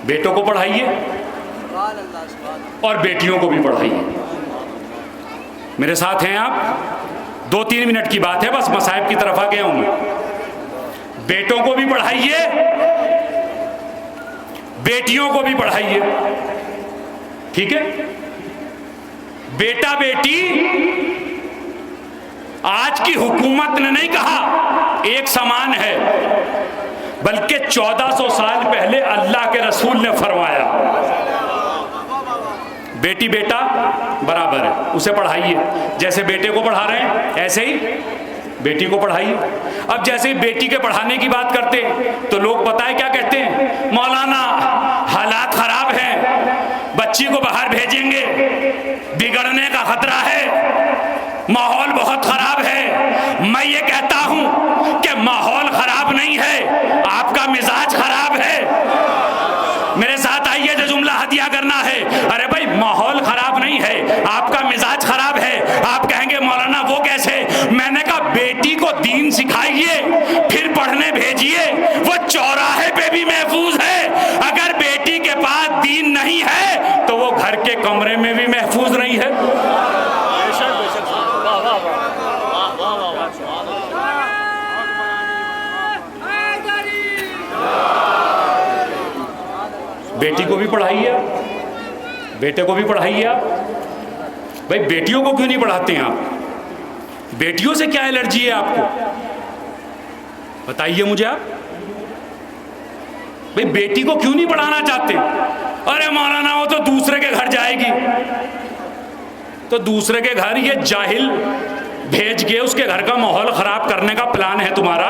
बेटों को पढ़ाइए और बेटियों को भी पढ़ाइए। मेरे साथ हैं आप? 2-3 मिनट की बात है, बस मसाइब की तरफ आ गया हूं मैं। बेटों को भी पढ़ाइए, बेटियों को भी पढ़ाइए, ठीक है? बेटा बेटी आज की हुकूमत ने नहीं कहा एक समान है, बल्कि 1400 साल पहले अल्लाह के रसूल ने फरमाया बेटी बेटा बराबर है, उसे पढ़ाइए। जैसे बेटे को पढ़ा रहे हैं ऐसे ही बेटी को पढ़ाइए। अब जैसे ही बेटी के पढ़ाने की बात करते तो लोग पता है क्या कहते हैं? मौलाना हालात खराब हैं, बच्ची को बाहर भेजेंगे, बिगड़ने का खतरा है, माहौल बहुत खराब है। मैं ये कहता हूं कि माहौल खराब नहीं है, आपका मिजाज खराब है। मेरे साथ आइए, जो जुमला हदिया करना है। अरे भाई माहौल खराब नहीं है, आपका मिजाज खराब है। आप कहेंगे मौलाना वो कैसे? मैंने कहा बेटी को दीन सिखाइए, फिर पढ़ने भेजिए, वो चौराहे पे भी महफूज है। अगर बेटी के पास दीन नहीं है तो वो घर के कमरे में भी महफूज नहीं है। बेटी को भी पढ़ाइए, बेटे को भी पढ़ाइए आप। भाई बेटियों को क्यों नहीं पढ़ाते हैं आप? बेटियों से क्या एलर्जी है आपको? बताइए मुझे आप। भाई बेटी को क्यों नहीं पढ़ाना चाहते? अरे मौलाना वो तो दूसरे के घर जाएगी। तो दूसरे के घर ये जाहिल भेज के उसके घर का माहौल खराब करने का प्लान है तुम्हारा?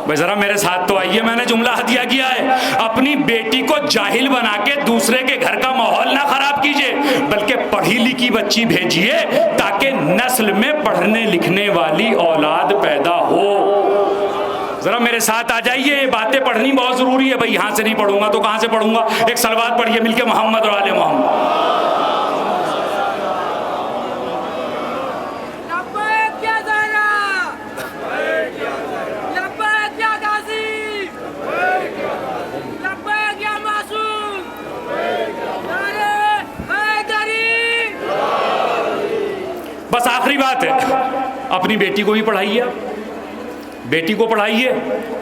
भाई जरा मेरे साथ तो आइए, मैंने जुमला हदिया किया है। अपनी बेटी को जाहिल बना के दूसरे के घर का माहौल ना खराब कीजिए, बल्कि पढ़ी लिखी बच्ची भेजिए ताकि नस्ल में पढ़ने लिखने वाली औलाद पैदा हो। जरा मेरे साथ आ जाइए, ये बातें पढ़नी बहुत जरूरी है। भाई यहां से नहीं पढ़ूंगा तो कहां से पढ़ूंगा? एक सलवात पढ़िए मिलके, मोहम्मद और आले मोहम्मद। बस आखिरी बात है, अपनी बेटी को भी पढ़ाइए। बेटी को पढ़ाइए,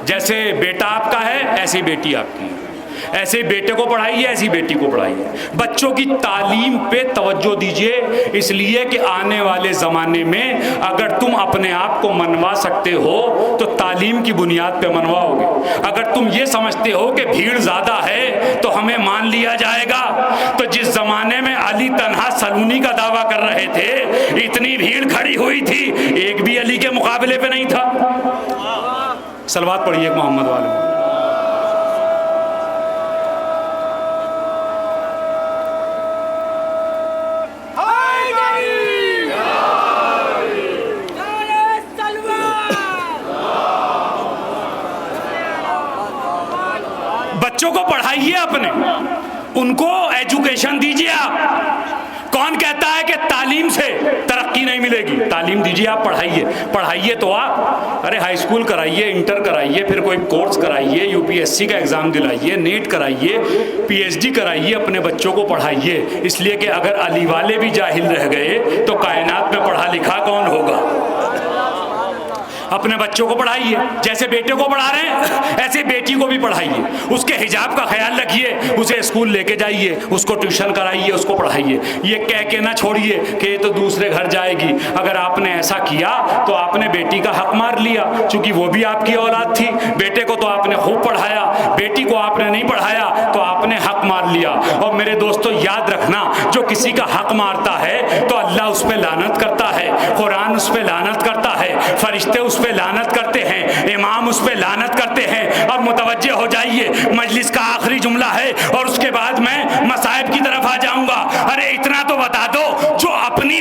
जैसे बेटा आपका है ऐसी बेटी आपकी है। ऐसे बेटे को पढ़ाइए, ऐसी बेटी को पढ़ाइए। बच्चों की तालीम पे तवज्जो दीजिए, इसलिए कि आने वाले ज़माने में अगर तुम अपने आप को मनवा सकते हो तो तालीम की बुनियाद पे मनवाओगे। अगर तुम ये समझते हो कि भीड़ ज़्यादा है तो हमें मान लिया जाएगा, तो जिस ज़माने में अली तन्हा सलूनी का दावा कर रहे थे, इतनी भीड़ खड़ी हुई थी, एक भी अली के मुकाबले पे नहीं था। सलवात पढ़िए मोहम्मद वाले। बच्चों को पढ़ाइए, अपने उनको एजुकेशन दीजिए। आप कौन कहता है कि तालीम से तरक्की नहीं मिलेगी? तालीम दीजिए, आप पढ़ाइए तो आप। अरे हाई स्कूल कराइए, इंटर कराइए, फिर कोई कोर्स कराइए, यूपीएससी का एग्जाम दिलाइए, नेट कराइए, पीएचडी कराइए, अपने बच्चों को पढ़ाइए। इसलिए कि अगर अली वाले भी जाहिल रह गए तो कायनात में पढ़ा लिखा कौन होगा? अपने बच्चों को पढ़ाइए, जैसे बेटे को पढ़ा रहे हैं ऐसे बेटी को भी पढ़ाइए। उसके हिजाब का ख्याल रखिए, उसे स्कूल लेके जाइए, उसको ट्यूशन कराइए, उसको पढ़ाइए। ये कह के ना छोड़िए कि ये तो दूसरे घर जाएगी। अगर आपने ऐसा किया तो आपने बेटी का हक मार लिया, क्योंकि वो भी आपकी औलाद थी। बेटे को तो आपने खूब पढ़ाया, बेटी को आपने नहीं पढ़ाया तो आपने हक मार लिया। और मेरे दोस्तों याद रखना, जो किसी का हक मारता है तो अल्लाह उस पर लानत करता है, कुरान उस पर लानत करता है, फरिश्ते उस पे लानत करते हैं, इमाम उस पे लानत करते हैं। अब मुतवज्जे हो जाइए, मजलिस का आखिरी जुमला है और उसके बाद मैं मसाइब की तरफ आ जाऊंगा। अरे इतना तो बता दो, जो अपनी